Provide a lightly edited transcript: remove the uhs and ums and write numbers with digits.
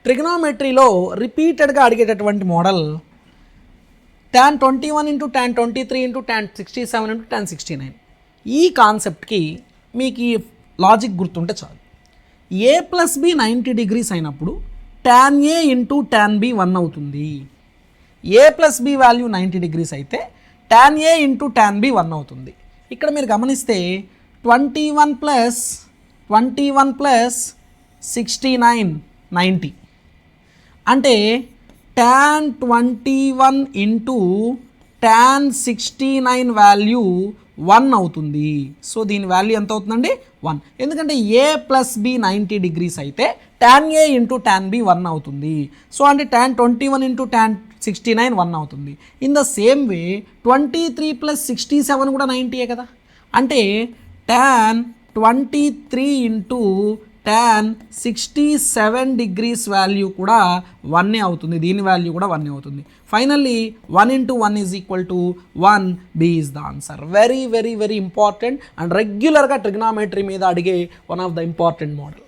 ట్రిగ్నోమెట్రీలో రిపీటెడ్గా అడిగేటటువంటి model tan 21 into tan 23 into tan 67 into tan 69. ఈ కాన్సెప్ట్కి మీకు ఈ లాజిక్ గుర్తుంటే చాలు. a ప్లస్ బి 90 డిగ్రీస్ అయినప్పుడు tan a into tan b 1 అవుతుంది. a plus b value 90 degrees అయితే tan a into tan b 1 అవుతుంది. ఇక్కడ మీరు గమనిస్తే 21 ప్లస్ 69 90 అంటే tan 21 ఇంటూ tan 69 వాల్యూ 1 అవుతుంది. సో దీని వాల్యూ ఎంత అవుతుందండి? 1. ఎందుకంటే a ప్లస్ బి 90 డిగ్రీస్ అయితే tan a into tan b 1 అవుతుంది. సో అంటే tan 21 ఇంటూ tan 69 1 అవుతుంది. In the same way 23 plus 67 కూడా 90ఏ కదా. అంటే tan 23 into tan 67 degrees value కూడా 1 అవుతుంది. దీని వాల్యూ కూడా 1 అవుతుంది. Finally 1 into 1 is equal to 1. B is the answer. Very very very important and రెగ్యులర్గా ట్రిగ్నామెట్రీ మీద అడిగే one of the important model.